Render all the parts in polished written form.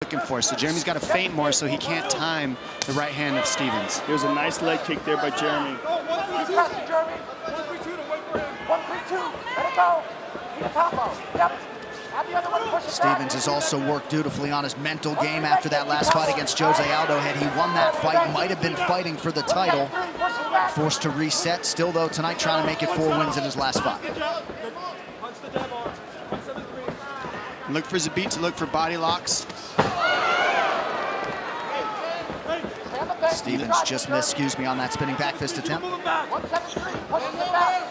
looking for. So Jeremy's got to feint more so he can't time the right hand of Stevens. Here's a nice leg kick there by Jeremy. Keep pressing, Jeremy. 1-3-2. Let it go. Keep the combo. Yep. Have the other one push it Stevens has also worked dutifully on his mental game after that last fight against Jose Aldo. Had he won that fight, might have been fighting for the title. Forced to reset. Still, though, tonight trying to make it 4 wins in his last fight. Look for Zabit to look for body locks. Stevens just missed, on that spinning back fist attempt. 173. Pushes it back.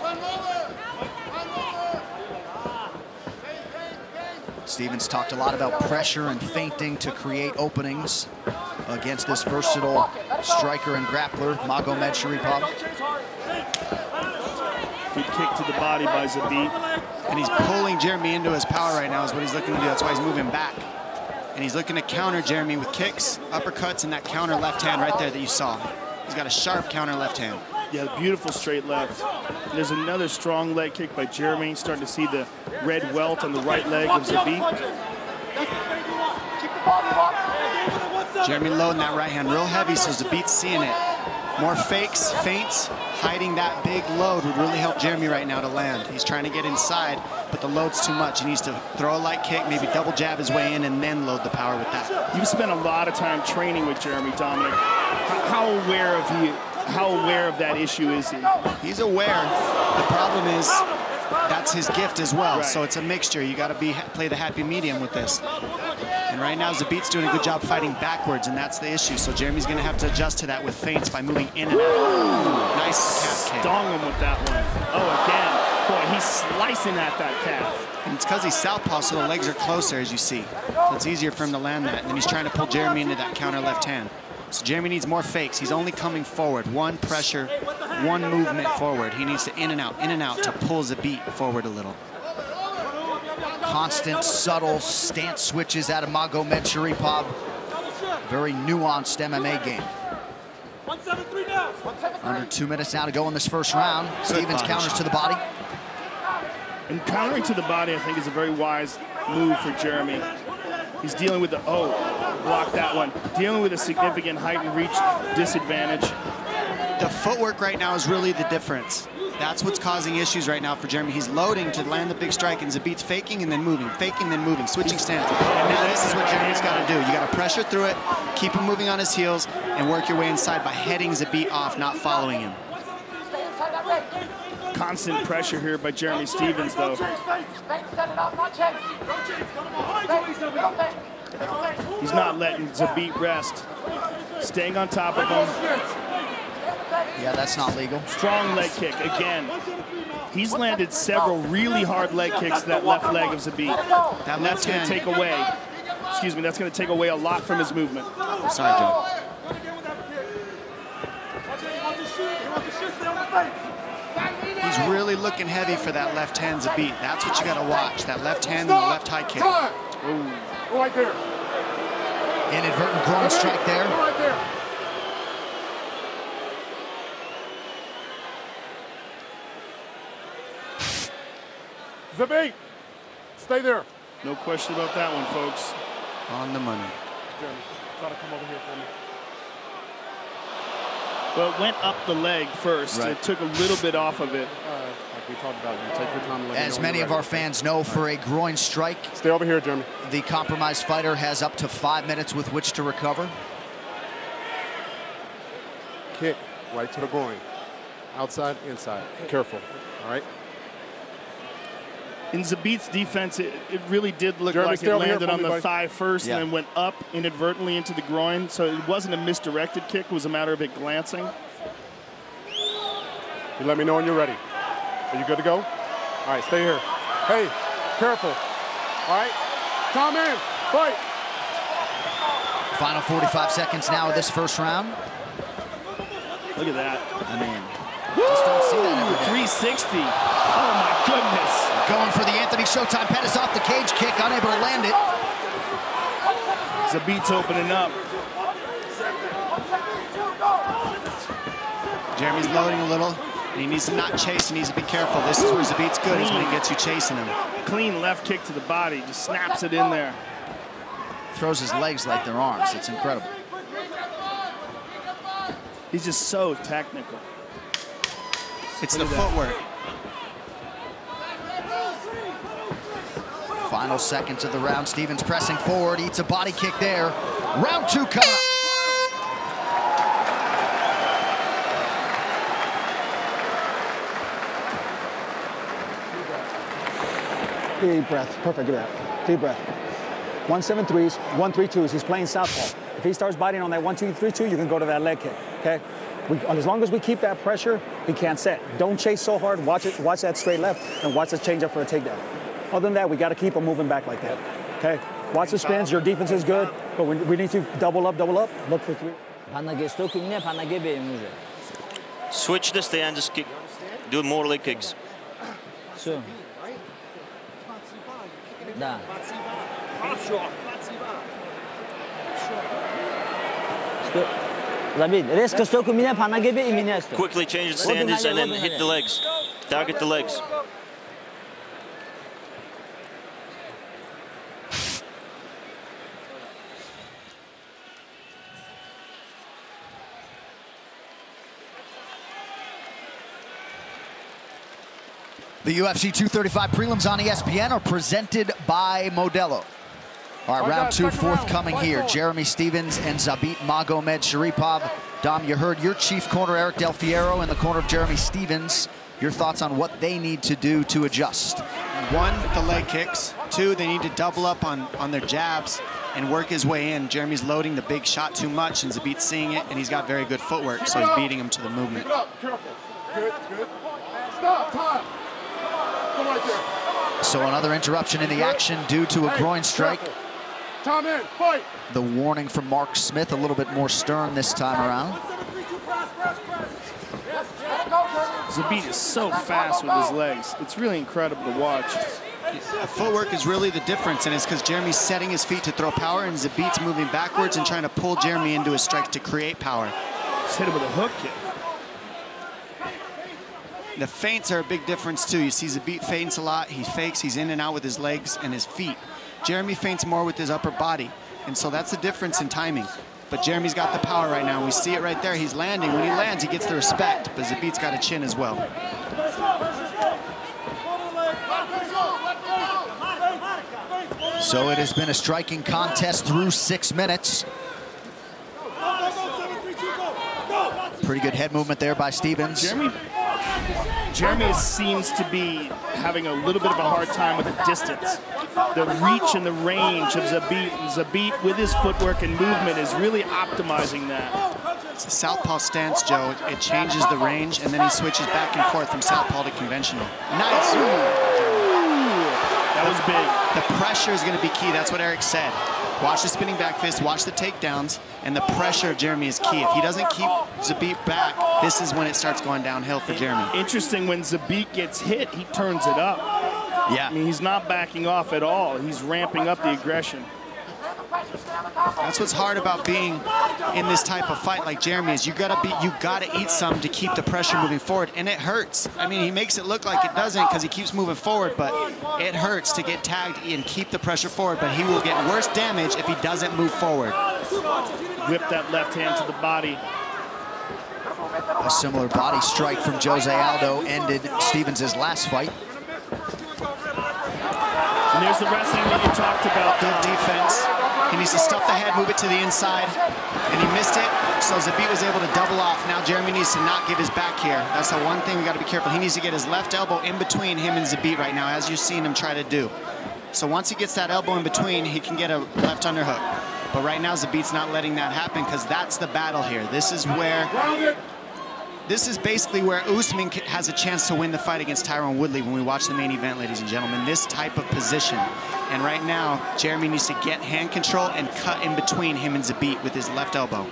Stevens talked a lot about pressure and feinting to create openings against this versatile striker and grappler, Magomedsharipov. Good kick to the body by Zabit. And he's pulling Jeremy into his power right now is what he's looking to do. That's why he's moving back. And he's looking to counter Jeremy with kicks, uppercuts, and that counter left hand right there that you saw. He's got a sharp counter left hand. Yeah, beautiful straight left. There's another strong leg kick by Jeremy. Starting to see the red welt on the right leg of Zabit. Jeremy loading that right hand real heavy, so Zabit's seeing it. More fakes, feints, hiding that big load would really help Jeremy right now to land. He's trying to get inside, but the load's too much. He needs to throw a light kick, maybe double jab his way in, and then load the power with that. You've spent a lot of time training with Jeremy, Dominic. How aware of that issue is he? He's aware. The problem is that's his gift as well. Right. So it's a mixture. You got to play the happy medium with this. And right now Zabit's doing a good job fighting backwards, and that's the issue. So Jeremy's going to have to adjust to that with feints by moving in and out. Ooh, nice calf kick. Stung him with that one. Oh, again. Boy, he's slicing at that calf. And it's because he's southpaw, so the legs are closer, as you see. So it's easier for him to land that. And then he's trying to pull Jeremy into that counter left hand. So Jeremy needs more fakes. He's only coming forward. One pressure, one movement forward. He needs to in and out to pull Zabit forward a little. Constant, subtle stance switches out of Magomedsharipov. Very nuanced MMA game. Under 2 minutes now to go in this first round. Stevens counters to the body. And countering to the body, I think, is a very wise move for Jeremy. He's dealing with the, block that one. Dealing with a significant height and reach disadvantage. The footwork right now is really the difference. That's what's causing issues right now for Jeremy. He's loading to land the big strike, and Zabit's faking and then moving, switching stance. And now this is what Jeremy's got to do. You got to pressure through it, keep him moving on his heels, and work your way inside by heading Zabit off, not following him. Constant pressure here by Jeremy Stevens, though. He's not letting Zabit rest. Staying on top of him. Yeah, that's not legal. Strong leg kick again. He's landed several really hard leg kicks to that left leg of Zabit. That that's going to take away, that's going to take away a lot from his movement. Sorry, Joe. He's really looking heavy for that left hand Zabit. That's what you got to watch. That left hand and the left high kick. Ooh. Right there. Inadvertent groin strike there. Right there. Zabit, stay there. No question about that one, folks. On the money. Jeremy, try to come over here for me. Well, it went up the leg first. Right. It took a little bit off of it. Like we talked about, you take your time to let As many of our fans know, for a groin strike, stay over here, Jeremy. the compromised fighter has up to 5 minutes with which to recover. Kick right to the groin. Outside, inside. Careful. All right. In Zabit's defense, it really did look Jeremy, like it landed on the buddy. thigh first Yeah. and then went up inadvertently into the groin. So it wasn't a misdirected kick. It was a matter of it glancing. You let me know when you're ready. Are you good to go? All right, stay here. Hey, careful. All right, come in, fight. Final 45 seconds now of this first round. Look at that. I mean, just don't see that every day. 360. Oh, my goodness. Going for the Anthony Showtime Pettis off the cage kick, unable to land it. Zabit's opening up. Jeremy's loading a little, and he needs to not chase. He needs to be careful. This is where Zabit's good, is when he gets you chasing him. Clean left kick to the body. Just snaps it in there. throws his legs like they're arms. It's incredible. He's just so technical. It's the footwork. Final seconds of the round. Stevens pressing forward, eats a body kick there. Round 2 coming up. Deep breath. Perfect. Give that. Deep breath. 1-7-3s, 1-3-2s. He's playing southpaw. If he starts biting on that 1-2-3-2, you can go to that leg kick. Okay. As long as we keep that pressure, he can't set. Don't chase so hard. Watch it. Watch that straight left, and watch the change up for a takedown. Other than that, we got to keep him moving back like that. Okay. Watch the spins. Your defense is good, but we need to double up. Look for 3. Switch this day and just do more leg kicks. Все. Да. Забить. Резко стойку меня по ноге и меня стой. Quickly change the standards and then hit the legs. Target the legs. The UFC 235 prelims on ESPN are presented by Modelo. All right, round 2 forthcoming here. Jeremy Stevens and Zabit Magomedsharipov. Dom, you heard your chief corner, Eric Del Fiero, in the corner of Jeremy Stevens. Your thoughts on what they need to do to adjust? 1, the leg kicks. 2, they need to double up on their jabs and work his way in. Jeremy's loading the big shot too much, and Zabit's seeing it, and he's got very good footwork, so he's beating him to the movement. Keep it up. Careful. Good. Stop. Time. Go right there. So another interruption in the action due to a groin strike. Careful. Time in. Fight. The warning from Mark Smith, a little bit more stern this time around. Zabit is so fast with his legs. It's really incredible to watch. Footwork is really the difference, and it's because Jeremy's setting his feet to throw power, and Zabit's moving backwards and trying to pull Jeremy into his strike to create power. Just hit him with a hook kick. The feints are a big difference too. You see Zabit feints a lot. He fakes, he's in and out with his legs and his feet. Jeremy feints more with his upper body, and so that's the difference in timing. But Jeremy's got the power right now, and we see it right there. He's landing. When he lands, he gets the respect, but Zabit's got a chin as well. So it has been a striking contest through 6 minutes. Pretty good head movement there by Stevens. Jeremy seems to be having a little bit of a hard time with the distance. The reach and the range of Zabit. Zabit, with his footwork and movement, is really optimizing that. It's a southpaw stance, Joe. It changes the range, and then he switches back and forth from southpaw to conventional. Nice. That was big. The pressure is going to be key. That's what Eric said. Watch the spinning back fist, watch the takedowns, and the pressure of Jeremy is key. If he doesn't keep Zabit back, this is when it starts going downhill for Jeremy. Interesting, when Zabit gets hit, he turns it up. Yeah. I mean, he's not backing off at all. He's ramping up the aggression. That's what's hard about being in this type of fight like Jeremy is you gotta eat some to keep the pressure moving forward, and it hurts. I mean, he makes it look like it doesn't because he keeps moving forward, but it hurts to get tagged and keep the pressure forward, but he will get worse damage if he doesn't move forward. Whip that left hand to the body. A similar body strike from Jose Aldo ended Stevens' last fight. And there's the wrestling that you talked about. Good defense. He needs to stuff the head, move it to the inside, and he missed it, so Zabit was able to double off. Now Jeremy needs to not give his back here. That's the one thing we got to be careful. He needs to get his left elbow in between him and Zabit right now, as you've seen him try to do. So once he gets that elbow in between, he can get a left underhook. But right now, Zabit's not letting that happen because that's the battle here. This is basically where Usman has a chance to win the fight against Tyron Woodley when we watch the main event, ladies and gentlemen. This type of position. And right now, Jeremy needs to get hand control and cut in between him and Zabit with his left elbow.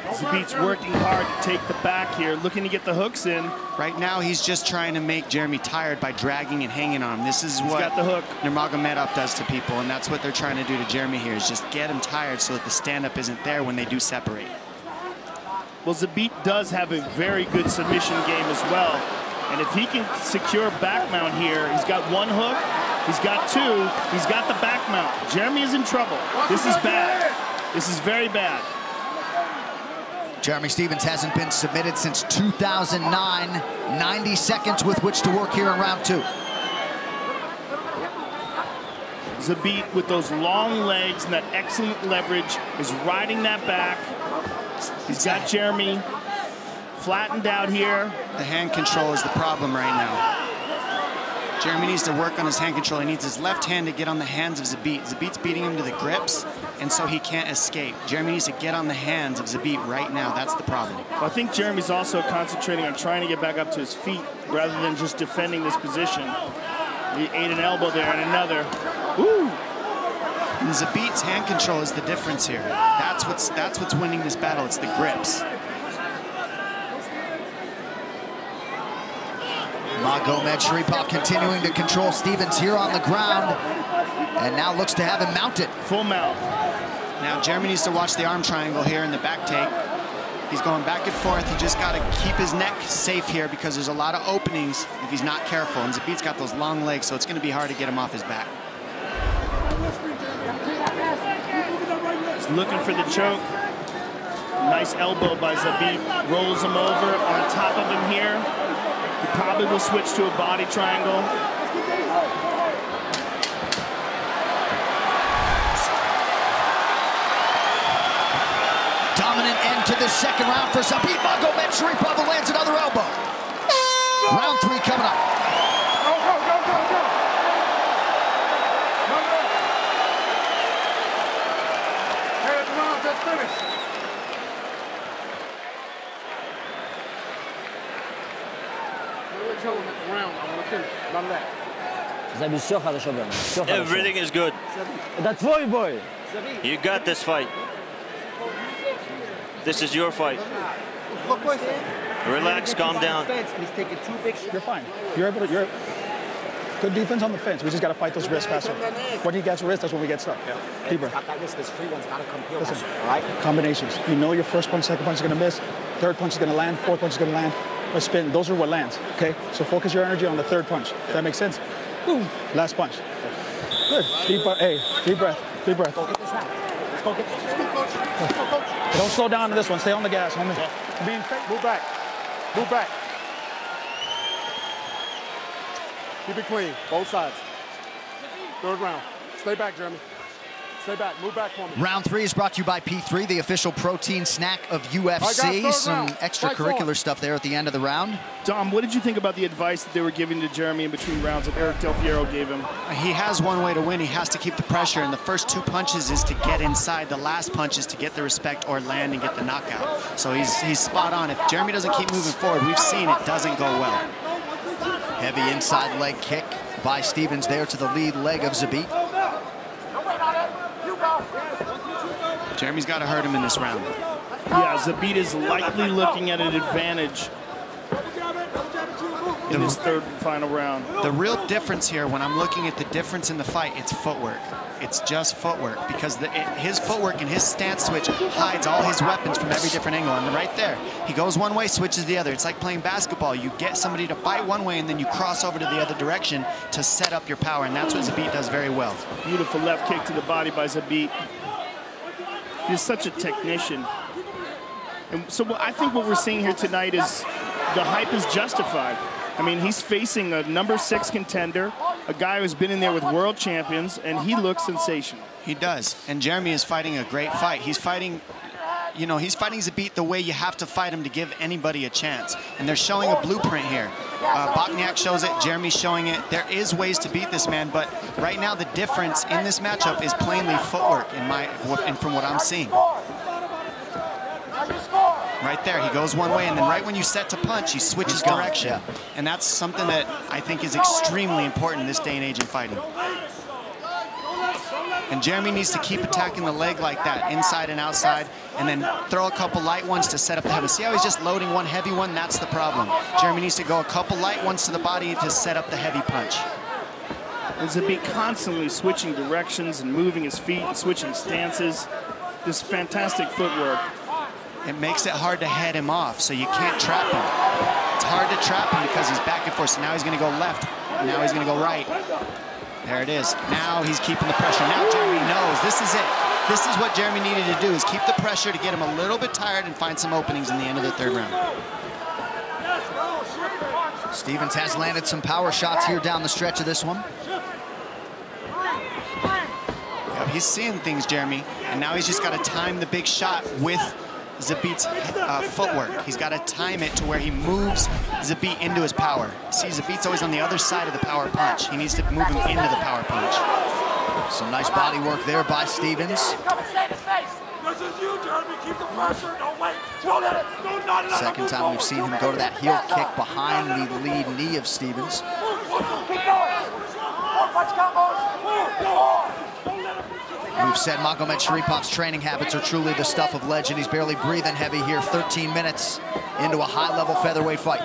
Zabit's working hard to take the back here, looking to get the hooks in. Right now, he's just trying to make Jeremy tired by dragging and hanging on him. This is what got the hook. Nurmagomedov does to people, and that's what they're trying to do to Jeremy here, is just get him tired so that the stand-up isn't there when they do separate. Well, Zabit does have a very good submission game as well. And if he can secure back mount here, he's got one hook, He's got two. He's got the back mount. Jeremy is in trouble. This is bad. This is very bad. Jeremy Stephens hasn't been submitted since 2009. 90 seconds with which to work here in round 2. Zabit with those long legs and that excellent leverage is riding that back. He's got Jeremy flattened out here. The hand control is the problem right now. Jeremy needs to work on his hand control. He needs his left hand to get on the hands of Zabit. Zabit's beating him to the grips, and so he can't escape. Jeremy needs to get on the hands of Zabit right now. That's the problem. Well, I think Jeremy's also concentrating on trying to get back up to his feet rather than just defending this position. He ate an elbow there and another. Woo! And Zabit's hand control is the difference here. That's what's winning this battle. It's the grips. Magomedsharipov continuing to control Stephens here on the ground, and now looks to have him mounted. Full mount. Now Jeremy needs to watch the arm triangle here in the back take. He's going back and forth. He just got to keep his neck safe here because there's a lot of openings if he's not careful. And Zabit's got those long legs, so it's going to be hard to get him off his back. He's looking for the choke. Nice elbow by Zabit. Rolls him over on top of him here. He probably will switch to a body triangle. Dominant end to this second round for Zabit. Magomedsharipov lands another elbow. Round 3 coming up. Go, go, go, go, go. Hey, the round just finished. Tell him at the round, I want to finish. None of that. Zabit, все хорошо, Берна. Все хорошо. Everything is good. Это твой бой. You got this fight. This is your fight. Relax, calm down. He's taking 2 big. You're fine. You're able to. You're good defense on the fence. We just got to fight those wrists faster. When he gets wrist, that's when we get stuck. Yeah. Deep breath. This free one's got to come here. Listen, all right? combinations. You know your first punch, second punch is going to miss. Third punch is going to land. Fourth punch is going to land. Or spin. Those are what lands. Okay. So focus your energy on the third punch. Does that make sense? Boom. Last punch. Good. Deep breath. Hey. Deep breath. Deep breath. Go get this round. Let's go get this. Let's go, coach. Let's go, coach. Don't slow down on this one. Stay on the gas, homie. Being fake. Move back. Move back. Keep it clean. Both sides. Third round. Stay back, Jeremy. Stay back. Move back for me. Round 3 is brought to you by P3, the official protein snack of UFC. Some extracurricular stuff there at the end of the round. Dom, what did you think about the advice that they were giving to Jeremy in between rounds that Eric Del Fiero gave him? He has one way to win. He has to keep the pressure, and the first 2 punches is to get inside. The last punch is to get the respect or land and get the knockout. So he's spot on. If Jeremy doesn't keep moving forward, we've seen it doesn't go well. Heavy inside leg kick by Stephens there to the lead leg of Zabit. Jeremy's got to hurt him in this round. Yeah, Zabit is likely looking at an advantage in this third and final round. The real difference here, when I'm looking at the difference in the fight, it's footwork. It's just footwork, because his footwork and his stance switch hides all his weapons from every different angle. And right there, he goes one way, switches the other. It's like playing basketball. You get somebody to fight one way, and then you cross over to the other direction to set up your power, and that's what Zabit does very well. Beautiful left kick to the body by Zabit. He's such a technician. And so I think what we're seeing here tonight is the hype is justified. I mean, he's facing a #6 contender, a guy who's been in there with world champions, and he looks sensational. He does. And Jeremy is fighting a great fight. He's fighting, you know, he's fighting Zabit the way you have to fight him to give anybody a chance. And they're showing a blueprint here. Botniak shows it, Jeremy's showing it. There is ways to beat this man, but right now the difference in this matchup is plainly footwork and from what I'm seeing. Right there, he goes one way, and then right when you set to punch, he switches direction. Yeah. And that's something that I think is extremely important in this day and age in fighting. And Jeremy needs to keep attacking the leg like that, inside and outside, and then throw a couple light ones to set up the heavy. See how he's just loading one heavy one? That's the problem. Jeremy needs to go a couple light ones to the body to set up the heavy punch. And Zabit constantly switching directions and moving his feet and switching stances. Just fantastic footwork. It makes it hard to head him off, so you can't trap him. It's hard to trap him because he's back and forth. So now he's going to go left, and now he's going to go right. There it is. Now he's keeping the pressure. Now Jeremy knows this is it. This is what Jeremy needed to do, is keep the pressure to get him a little bit tired and find some openings in the end of the third round. Stevens has landed some power shots here down the stretch of this one. Yeah, he's seeing things, Jeremy, and now he's just got to time the big shot with Zabit's footwork. He's got to time it to where he moves Zabit into his power. See, Zabit's always on the other side of the power punch. He needs to move him into the power punch. Some nice body work there by Stevens. Second time we've seen him go to that heel kick behind the lead knee of Stevens. We've said Magomedsharipov's training habits are truly the stuff of legend. He's barely breathing heavy here, 13 minutes into a high-level featherweight fight.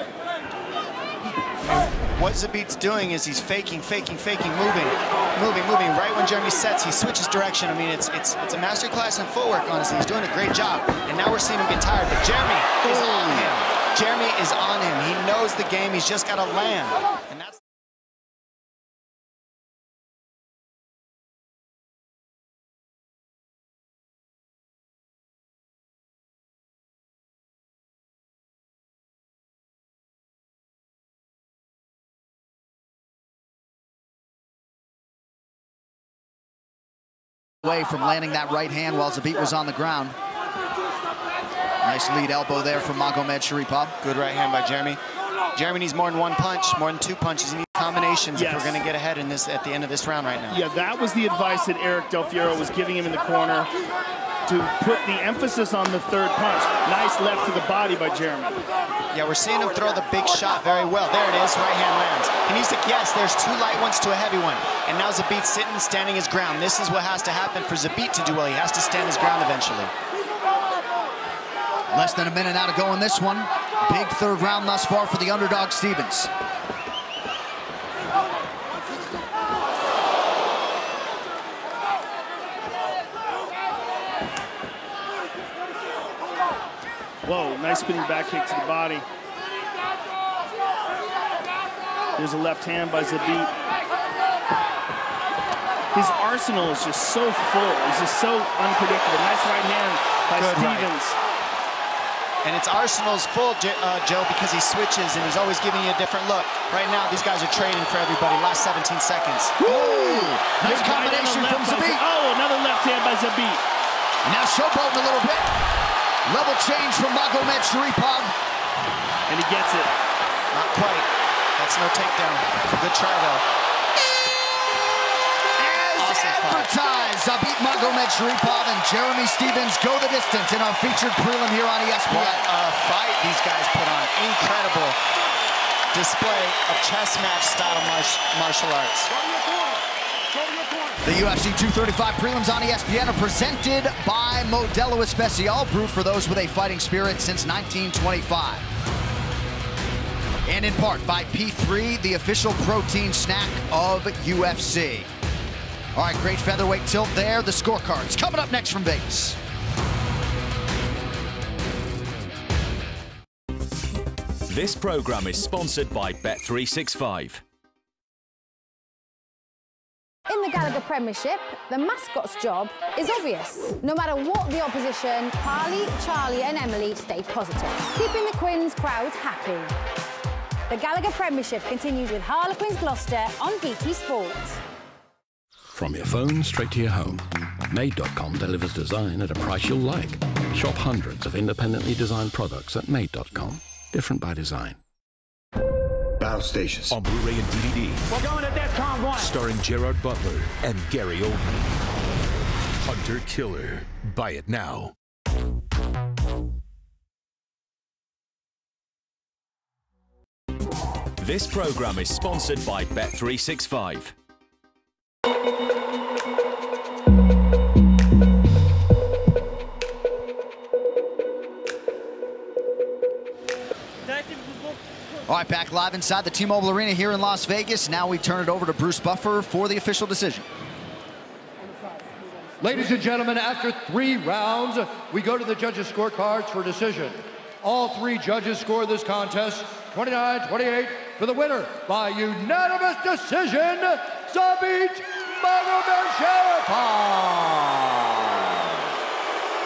What Zabit's doing is he's faking, moving. Right when Jeremy sets, he switches direction. I mean, it's a masterclass in footwork, honestly. He's doing a great job. And now we're seeing him get tired, but Jeremy is on him. Jeremy is on him. He knows the game. He's just got to land. And that's away from landing that right hand while Zabit was on the ground. Nice lead elbow there from Magomedsharipov. good right hand by Jeremy. Jeremy needs more than one punch, more than two punches. He needs combinations if we're going to get ahead in this at the end of this round right now. Yeah, that was the advice that Eric Del Fiero was giving him in the corner, to put the emphasis on the third punch. Nice left to the body by Jeremy. Yeah, we're seeing him throw the big shot very well. There it is, right hand lands. He needs to, yes, there's two light ones to a heavy one. And now Zabit's sitting, standing his ground. This is what has to happen for Zabit to do well. He has to stand his ground eventually. Less than a minute now to go in this one. Big third round thus far for the underdog Stevens. Whoa, nice spinning back kick to the body. There's a left hand by Zabit. His arsenal is just so full. He's just so unpredictable. Nice right hand by Stevens. Right. And its arsenal's full, Joe, because he switches and he's always giving you a different look. Right now, these guys are trading for everybody. Last 17 seconds. Ooh, nice combination from Zabit. Oh, another left hand by Zabit. Now showboating a little bit. Level change from Magomedsharipov. And he gets it. Not quite. That's no takedown. It's a good try, though. As advertised, Zabit Magomedsharipov and Jeremy Stevens go the distance in our featured prelim here on ESPN. What a fight these guys put on. Incredible display of chess match style martial arts. The UFC 235 prelims on ESPN are presented by Modelo Especial, brewed for those with a fighting spirit since 1925. And in part by P3, the official protein snack of UFC. All right, great featherweight tilt there. The scorecards coming up next from Vegas. This program is sponsored by Bet365. In the Gallagher Premiership, the mascot's job is obvious. No matter what the opposition, Harley, Charlie and Emily stay positive, keeping the Quins crowd happy. The Gallagher Premiership continues with Harlequins Gloucester on BT Sport. From your phone straight to your home, Made.com delivers design at a price you'll like. Shop hundreds of independently designed products at Made.com. Different by design. Battle Stations. On Blu-ray and DVD. We're going to DEFCON 1. Starring Gerard Butler and Gary Oldman. Hunter Killer. Buy it now. This program is sponsored by Bet365. All right, back live inside the T-Mobile Arena here in Las Vegas. Now we turn it over to Bruce Buffer for the official decision. Ladies and gentlemen, after 3 rounds, we go to the judges' scorecards for decision. All three judges scored this contest 29-28 for the winner by unanimous decision, Zabit Magomedsharipov.